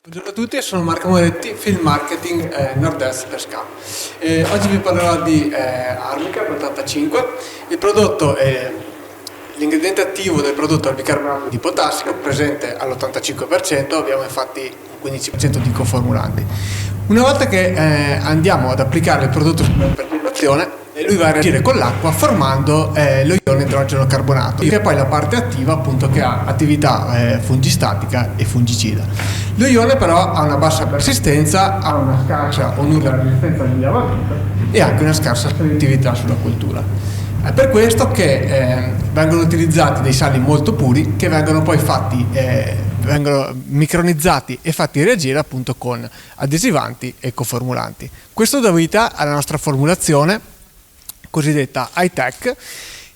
Buongiorno a tutti, io sono Marco Moretti, Field Marketing Nord-Est per SCA. Oggi vi parlerò di Armicar 85. Il prodotto l'ingrediente attivo del prodotto è il bicarbonato di potassio, presente all'85%, abbiamo infatti un 15% di coformulanti. Una volta che andiamo ad applicare il prodotto sulla percolazione, lui va a reagire con l'acqua formando lo ione idrogeno carbonato, che è poi la parte attiva, appunto, che ha attività fungistatica e fungicida. Lo ione però ha una bassa persistenza, ha una scarsa o nulla resistenza al dilavamento e anche una scarsa selettività sulla coltura. È per questo che vengono utilizzati dei sali molto puri che vengono poi vengono micronizzati e fatti reagire appunto con adesivanti e coformulanti. Questo dà vita alla nostra formulazione cosiddetta high-tech,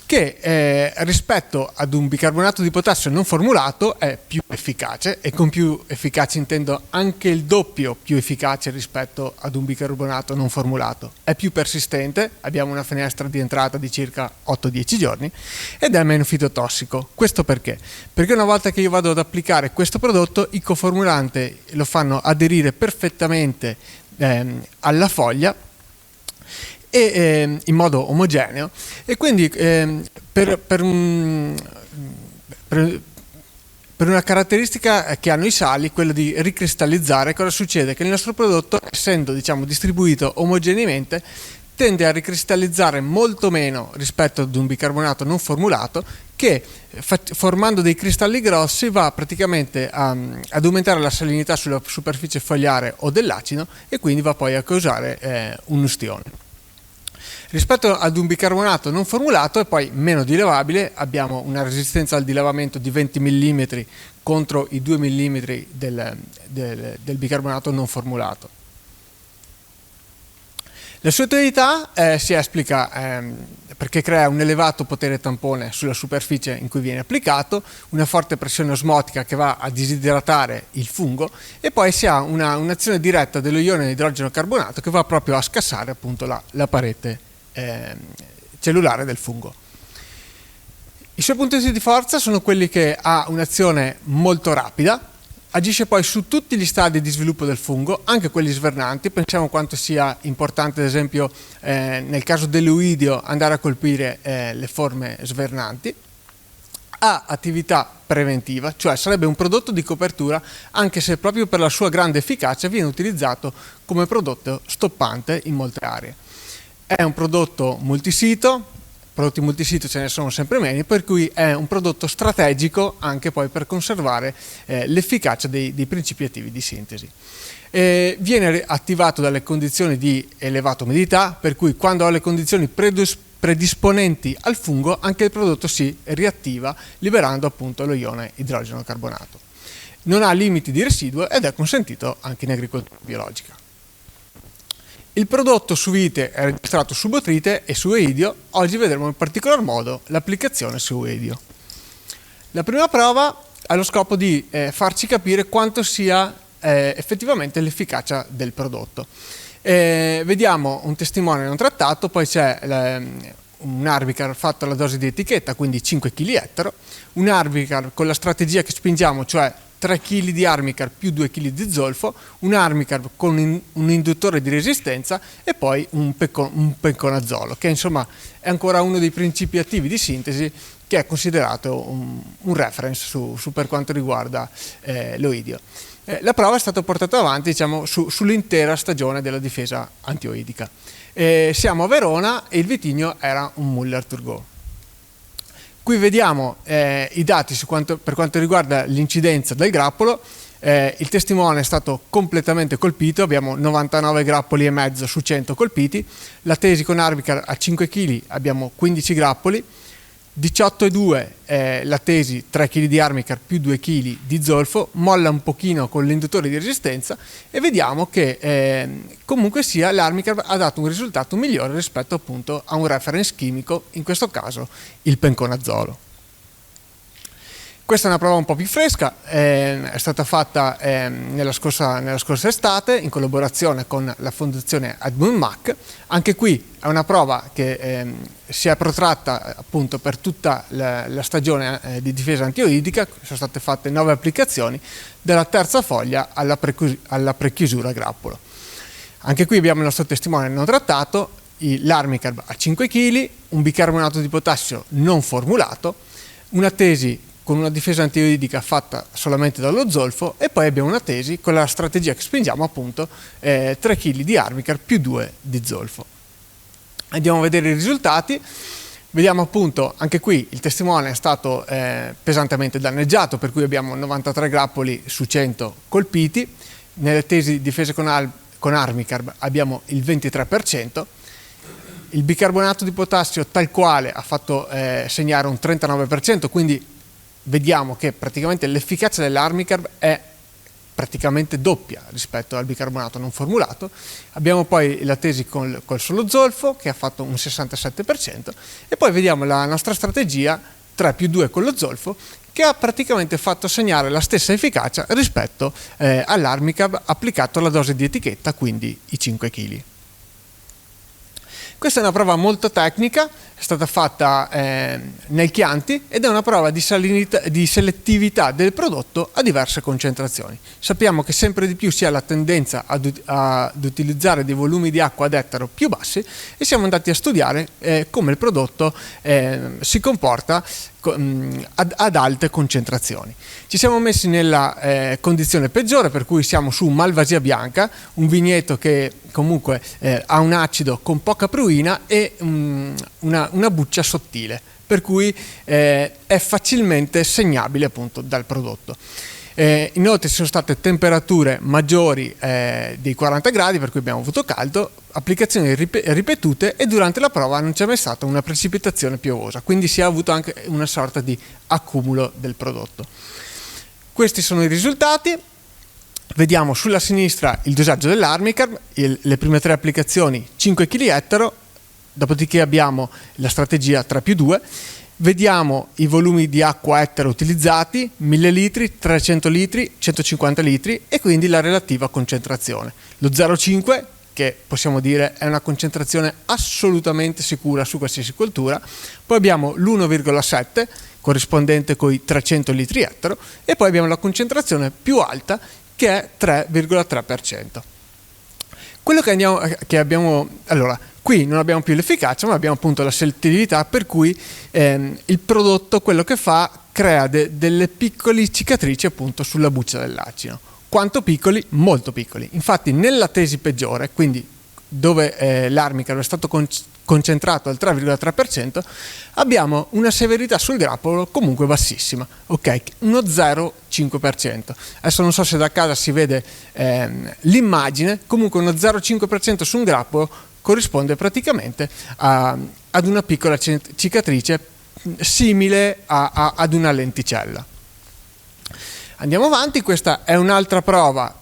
che rispetto ad un bicarbonato di potassio non formulato è più efficace, e con più efficace intendo anche il doppio più efficace rispetto ad un bicarbonato non formulato. È più persistente, abbiamo una finestra di entrata di circa 8-10 giorni, ed è meno fitotossico. Questo perché? Perché una volta che io vado ad applicare questo prodotto, i coformulanti lo fanno aderire perfettamente alla foglia e in modo omogeneo, e quindi per una caratteristica che hanno i sali, quella di ricristallizzare, cosa succede? Che il nostro prodotto, essendo distribuito omogeneamente, tende a ricristallizzare molto meno rispetto ad un bicarbonato non formulato, che formando dei cristalli grossi va praticamente ad aumentare la salinità sulla superficie fogliare o dell'acido, e quindi va poi a causare un'ustione. Rispetto ad un bicarbonato non formulato è poi meno dilavabile, abbiamo una resistenza al dilavamento di 20 mm contro i 2 mm del bicarbonato non formulato. La sua utilità si esplica perché crea un elevato potere tampone sulla superficie in cui viene applicato, una forte pressione osmotica che va a disidratare il fungo, e poi si ha un'azione diretta dello ione idrogeno carbonato che va proprio a scassare appunto la parete cellulare del fungo. I suoi punti di forza sono quelli che ha un'azione molto rapida, agisce poi su tutti gli stadi di sviluppo del fungo, anche quelli svernanti. Pensiamo quanto sia importante, ad esempio, nel caso dell'oidio, andare a colpire le forme svernanti. Ha attività preventiva, cioè sarebbe un prodotto di copertura, anche se proprio per la sua grande efficacia viene utilizzato come prodotto stoppante in molte aree. È un prodotto multisito, prodotti multisito ce ne sono sempre meno, per cui è un prodotto strategico anche poi per conservare l'efficacia dei principi attivi di sintesi. Viene attivato dalle condizioni di elevata umidità, per cui quando ho le condizioni predisponenti al fungo, anche il prodotto si riattiva liberando appunto lo ione idrogeno carbonato. Non ha limiti di residuo ed è consentito anche in agricoltura biologica. Il prodotto su vite è registrato su botrite e su eidio. Oggi vedremo in particolar modo l'applicazione su eidio. La prima prova ha lo scopo di farci capire quanto sia effettivamente l'efficacia del prodotto. Vediamo un testimone non trattato, poi c'è un Armicar fatto alla dose di etichetta, quindi 5 kg ettaro, un Armicar con la strategia che spingiamo, cioè 3 kg di Armicar più 2 kg di zolfo, un Armicar con un induttore di resistenza e poi un penconazolo, che insomma è ancora uno dei principi attivi di sintesi che è considerato un reference su per quanto riguarda l'oidio. La prova è stata portata avanti sull'intera stagione della difesa antioidica. Siamo a Verona e il vitigno era un Müller-Thurgau. Qui vediamo i dati per quanto riguarda l'incidenza del grappolo. Il testimone è stato completamente colpito, abbiamo 99 grappoli e mezzo su 100 colpiti. La tesi con Armicar a 5 kg abbiamo 15 grappoli, 18,2 la tesi 3 kg di Armicar più 2 kg di zolfo, molla un pochino con l'induttore di resistenza, e vediamo che comunque sia l'Armicar ha dato un risultato migliore rispetto appunto a un reference chimico, in questo caso il penconazolo. Questa è una prova un po' più fresca, è stata fatta nella scorsa estate in collaborazione con la fondazione Edmund Mack. Anche qui è una prova che si è protratta appunto per tutta la stagione di difesa antioidica. Sono state fatte 9 applicazioni dalla terza foglia alla prechiusura grappolo. Anche qui abbiamo il nostro testimone non trattato, l'Armicarb a 5 kg, un bicarbonato di potassio non formulato, una tesi con una difesa antioidica fatta solamente dallo zolfo, e poi abbiamo una tesi con la strategia che spingiamo appunto 3 kg di Armicarb più 2 di zolfo. Andiamo a vedere i risultati. Vediamo appunto, anche qui il testimone è stato pesantemente danneggiato, per cui abbiamo 93 grappoli su 100 colpiti. Nelle tesi difese con Armicarb abbiamo il 23%. Il bicarbonato di potassio tal quale ha fatto segnare un 39%, quindi vediamo che praticamente l'efficacia dell'Armicarb è praticamente doppia rispetto al bicarbonato non formulato. Abbiamo poi la tesi col solo zolfo che ha fatto un 67%, e poi vediamo la nostra strategia 3 più 2 con lo zolfo, che ha praticamente fatto segnare la stessa efficacia rispetto all'Armicarb applicato alla dose di etichetta, quindi i 5 kg. Questa è una prova molto tecnica, è stata fatta nel Chianti ed è una prova di selettività del prodotto a diverse concentrazioni. Sappiamo che sempre di più si ha la tendenza ad utilizzare dei volumi di acqua ad ettaro più bassi, e siamo andati a studiare come il prodotto si comporta ad alte concentrazioni. Ci siamo messi nella condizione peggiore, per cui siamo su Malvasia bianca, un vigneto che comunque ha un acido con poca pruina e una buccia sottile, per cui è facilmente segnabile appunto dal prodotto. Inoltre ci sono state temperature maggiori dei 40 gradi, per cui abbiamo avuto caldo, applicazioni ripetute, e durante la prova non c'è mai stata una precipitazione piovosa, quindi si è avuto anche una sorta di accumulo del prodotto. Questi sono i risultati. Vediamo sulla sinistra il dosaggio dell'Armicarb, le prime 3 applicazioni 5 kg ettaro, dopodiché abbiamo la strategia 3 più 2. Vediamo i volumi di acqua ettaro utilizzati, 1000 litri, 300 litri, 150 litri, e quindi la relativa concentrazione. Lo 0,5, che possiamo dire è una concentrazione assolutamente sicura su qualsiasi coltura. Poi abbiamo l'1,7, corrispondente con i 300 litri ettaro, e poi abbiamo la concentrazione più alta, che è 3,3%. Quello che abbiamo, allora, qui non abbiamo più l'efficacia, ma abbiamo appunto la selettività, per cui il prodotto quello che fa crea delle piccole cicatrici appunto sulla buccia dell'acino. Quanto piccoli? Molto piccoli. Infatti nella tesi peggiore, quindi dove l'Armicarb è stato concentrato al 3,3%, abbiamo una severità sul grappolo comunque bassissima, ok? Uno 0,5%. Adesso non so se da casa si vede l'immagine, comunque uno 0,5% su un grappolo corrisponde praticamente ad una piccola cicatrice simile ad una lenticella. Andiamo avanti, questa è un'altra prova,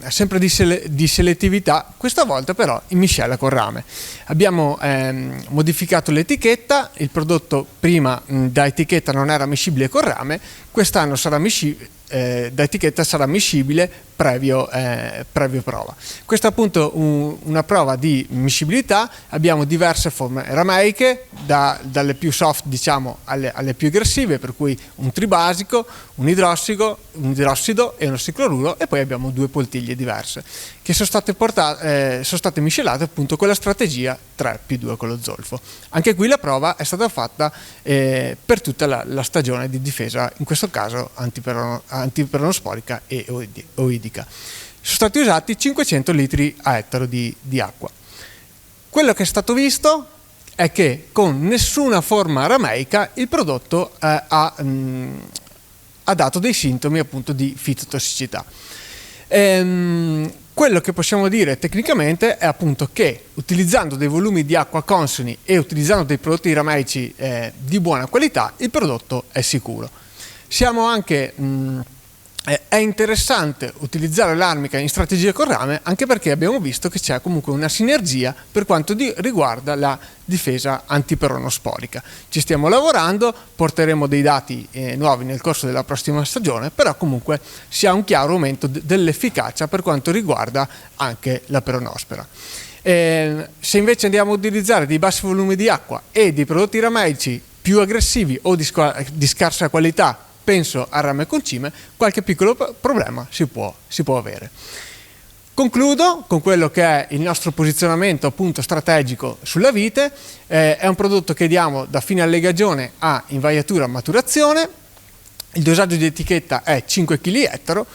sempre di selettività, questa volta però in miscela con rame. Abbiamo modificato l'etichetta, il prodotto prima da etichetta non era miscibile con rame, quest'anno sarà da etichetta sarà miscibile previo prova. Questa è appunto una prova di miscibilità. Abbiamo diverse forme rameiche, dalle più soft diciamo alle più aggressive, per cui un tribasico, un idrossido e uno cicloruro, e poi abbiamo 2 poltiglie diverse che sono state miscelate appunto con la strategia 3 più 2 con lo zolfo. Anche qui la prova è stata fatta per tutta la stagione di difesa, in questo caso antiperonosporica e oidica. Sono stati usati 500 litri a ettaro di acqua. Quello che è stato visto è che con nessuna forma rameica il prodotto ha dato dei sintomi appunto di fitotossicità. Quello che possiamo dire tecnicamente è appunto che utilizzando dei volumi di acqua consoni e utilizzando dei prodotti rameici di buona qualità, il prodotto è sicuro. Siamo anche È interessante utilizzare l'armica in strategie con rame, anche perché abbiamo visto che c'è comunque una sinergia per quanto riguarda la difesa antiperonosporica. Ci stiamo lavorando, porteremo dei dati nuovi nel corso della prossima stagione, però comunque si ha un chiaro aumento dell'efficacia per quanto riguarda anche la peronospora. Se invece andiamo a utilizzare dei bassi volumi di acqua e dei prodotti rameici più aggressivi o di scarsa qualità, penso a rame concime, qualche piccolo problema si può avere. Concludo con quello che è il nostro posizionamento appunto strategico sulla vite. È un prodotto che diamo da fine allegagione a invaiatura a maturazione. Il dosaggio di etichetta è 5 kg ettaro,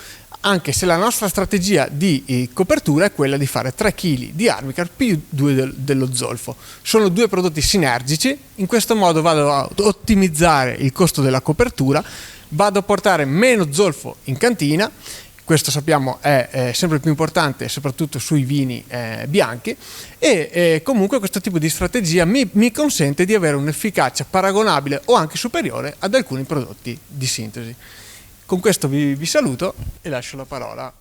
anche se la nostra strategia di copertura è quella di fare 3 kg di Armicar più 2 dello zolfo. Sono due prodotti sinergici, in questo modo vado a ottimizzare il costo della copertura, vado a portare meno zolfo in cantina, questo sappiamo è sempre più importante soprattutto sui vini bianchi, e comunque questo tipo di strategia mi consente di avere un'efficacia paragonabile o anche superiore ad alcuni prodotti di sintesi. Con questo vi saluto e lascio la parola